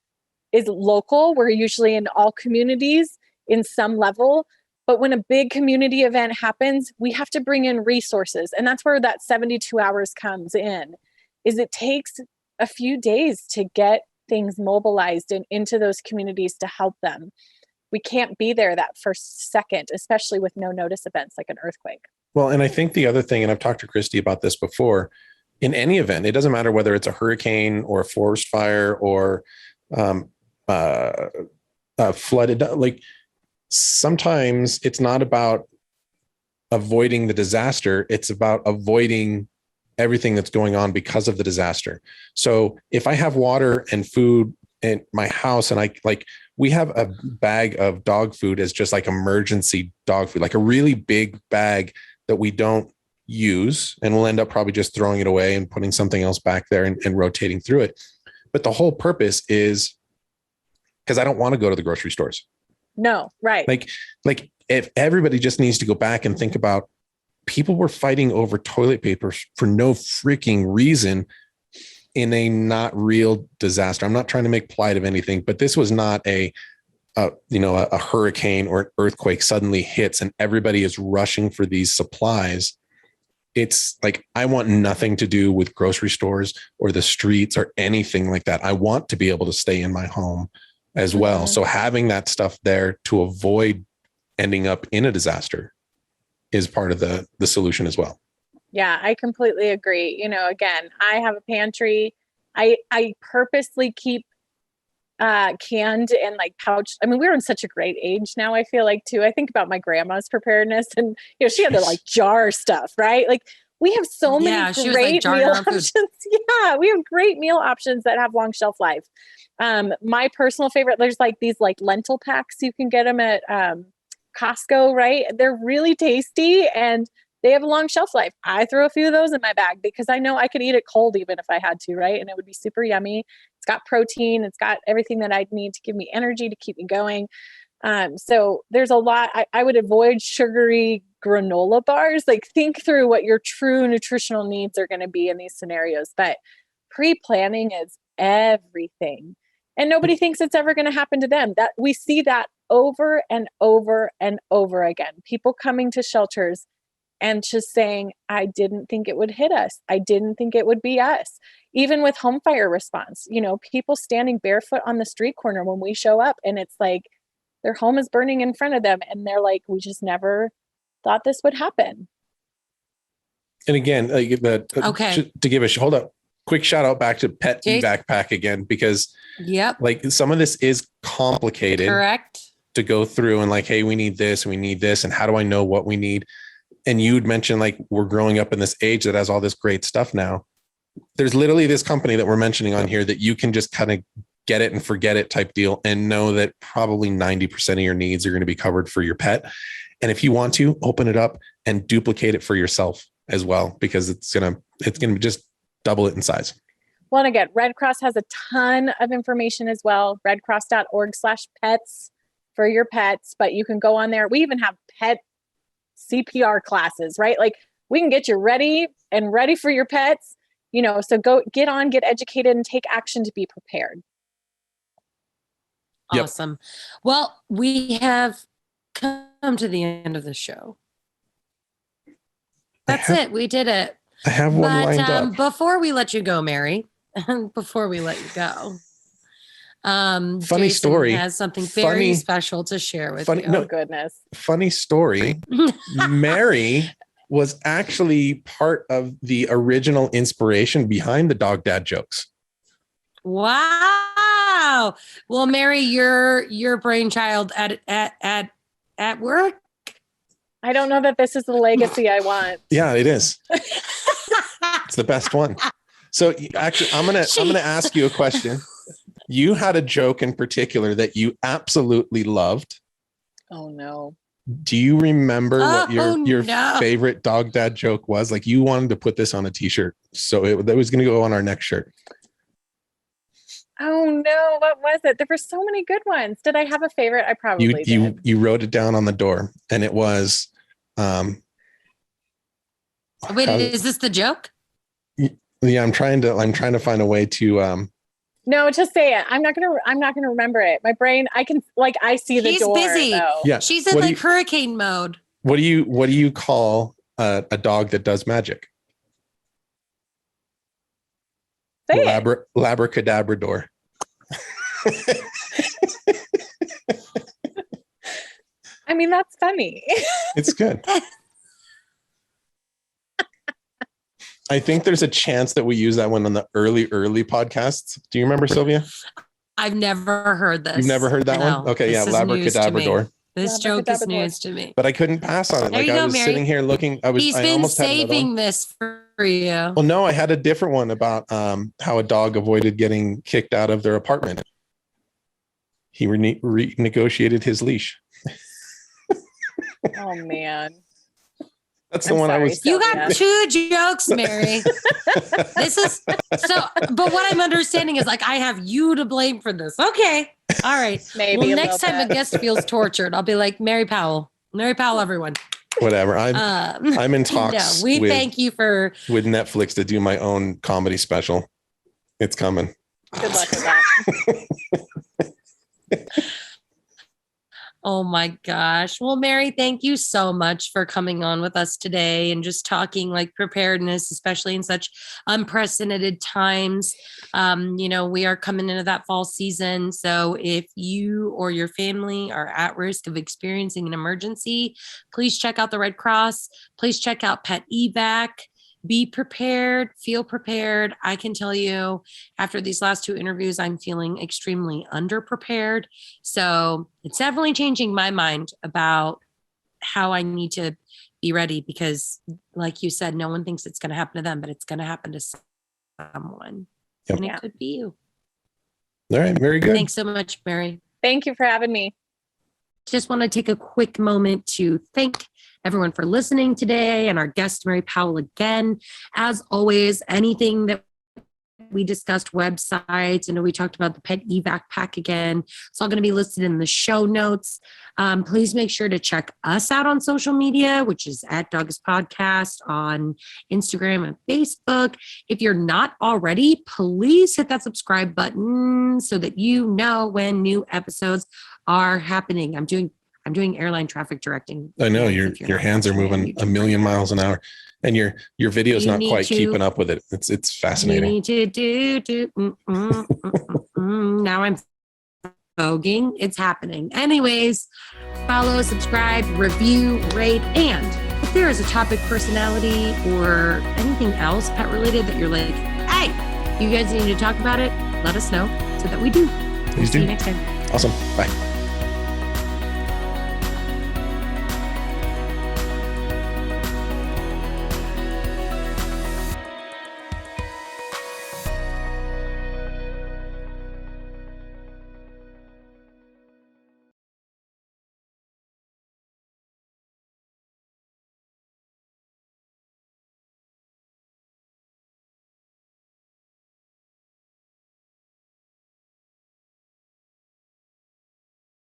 D: is local. We're usually in all communities in some level. But when a big community event happens, we have to bring in resources. And that's where that 72 hours comes in, is it takes a few days to get things mobilized and into those communities to help them. We can't be there that first second, especially with no notice events like an earthquake.
B: Well, and I think the other thing, and I've talked to Christy about this before, in any event, it doesn't matter whether it's a hurricane or a forest fire or flooded, like sometimes it's not about avoiding the disaster. It's about avoiding everything that's going on because of the disaster. So if I have water and food in my house, and we have a bag of dog food as just like emergency dog food, like a really big bag that we don't use, and we'll end up probably just throwing it away and putting something else back there and rotating through it. But the whole purpose is because I don't want to go to the grocery stores.
D: No, right.
B: Like if everybody just needs to go back and think about, people were fighting over toilet paper for no freaking reason in a not real disaster. I'm not trying to make plight of anything, but this was not a hurricane or an earthquake suddenly hits and everybody is rushing for these supplies. It's like, I want nothing to do with grocery stores or the streets or anything like that. I want to be able to stay in my home as well. So having that stuff there to avoid ending up in a disaster is part of the solution as well.
D: Yeah, I completely agree. You know, again, I have a pantry. I purposely keep canned and like pouch. I mean, we're in such a great age now, I feel like, too. I think about my grandma's preparedness, and, you know, she had to like jar stuff, right? Like, we have so many great meal options. Yeah, we have great meal options that have long shelf life. My personal favorite, there's like these like lentil packs. You can get them at Costco, right? They're really tasty and they have a long shelf life. I throw a few of those in my bag because I know I could eat it cold even if I had to, right? And it would be super yummy. It's got protein. It's got everything that I'd need to give me energy to keep me going. So there's a lot. I would avoid sugary granola bars. Like, think through what your true nutritional needs are going to be in these scenarios. But pre-planning is everything. And nobody thinks it's ever going to happen to them. That we see that over and over and over again. People coming to shelters and just saying, I didn't think it would hit us. I didn't think it would be us. Even with home fire response, you know, people standing barefoot on the street corner when we show up, and it's like their home is burning in front of them. And they're like, we just never thought this would happen.
B: And again, to give a hold up, quick shout out back to Petevac Pack again, because like some of this is complicated.
C: Correct.
B: To go through and like, hey, we need this, and how do I know what we need? And you'd mentioned like, we're growing up in this age that has all this great stuff now. There's literally this company that we're mentioning on here that you can just kind of get it and forget it type deal and know that probably 90% of your needs are going to be covered for your pet. And if you want to, open it up and duplicate it for yourself as well, because it's going to just double it in size.
D: Well, and again, Red Cross has a ton of information as well. redcross.org/pets for your pets, but you can go on there. We even have pet CPR classes, right? Like we can get you ready for your pets, so go get educated and take action to be prepared.
B: Yep.
C: Awesome. Well, we have come to the end of the show. That's it. We did it.
B: I have one lined up.
C: Before we let you go, Mary, before we let you go,
B: funny
C: Jasen
B: story
C: has something very special to share with you.
D: Oh, goodness.
B: Funny story. Mary was actually part of the original inspiration behind the dog dad jokes.
C: Wow. Well, Mary, your brainchild at work.
D: I don't know that this is the legacy I want.
B: Yeah, it is. It's the best one. So actually, I'm gonna ask you a question. You had a joke in particular that you absolutely loved.
D: Oh no.
B: Do you remember what your favorite dog dad joke was? Like you wanted to put this on a t-shirt. So that was going to go on our next shirt.
D: Oh no, what was it? There were so many good ones. Did I have a favorite? I probably did.
B: You wrote it down on the door and it was
C: wait, is this the joke?
B: Yeah, I'm trying to find a way to
D: no, just say it. I'm not gonna remember it. My brain, I see the door.
C: He's busy.
D: Though.
B: Yeah.
C: She's in hurricane mode.
B: What do you call a dog that does magic?
D: Say it.
B: Labracadabrador.
D: I mean, that's funny.
B: It's good. I think there's a chance that we use that one on the early podcasts. Do you remember, Sylvia?
C: I've never heard this.
B: You've never heard that one? Okay, yeah, Labracadabrador.
C: This joke is news to me.
B: But I couldn't pass on it.
C: There you go,
B: I was
C: Mary.
B: sitting here looking.
C: He's been saving this for you.
B: Well, no, I had a different one about how a dog avoided getting kicked out of their apartment. He renegotiated his leash.
D: Oh man.
B: That's the one I was.
C: You got two jokes, Mary. This is so, but what I'm understanding is I have you to blame for this. Okay. All right.
D: Maybe
C: well, next time a guest feels tortured, I'll be like, Mary Powell, everyone.
B: Whatever. I'm in talks.
C: No, thank you
B: with Netflix to do my own comedy special. It's coming.
D: Good luck with that.
C: Oh my gosh. Well, Mary, thank you so much for coming on with us today and just talking preparedness, especially in such unprecedented times. We are coming into that fall season. So if you or your family are at risk of experiencing an emergency, please check out the Red Cross. Please check out Petevac. Be prepared, feel prepared. I can tell you after these last two interviews, I'm feeling extremely underprepared. So it's definitely changing my mind about how I need to be ready because like you said, no one thinks it's going to happen to them, but it's going to happen to someone. Yep. And it could be you.
B: All right. Very good.
C: Thanks so much, Mary.
D: Thank you for having me.
C: Just want to take a quick moment to thank everyone for listening today and our guest, Mary Powell, again. As always, anything that we discussed, websites, we talked about the Petevac Pack again. It's all going to be listed in the show notes. Please make sure to check us out on social media, which is at Dogish Podcast on Instagram and Facebook. If you're not already, please hit that subscribe button so that you know when new episodes are happening. I'm doing airline traffic directing.
B: I know your hands are moving a million miles an hour, and your video is not quite keeping up with it. It's fascinating.
C: You need to do. Now I'm voguing. It's happening. Anyways, follow, subscribe, review, rate, and if there is a topic, personality, or anything else pet related that you're like, hey, you guys need to talk about it, let us know so that we do.
B: Please do.
C: See you next time.
B: Awesome. Bye.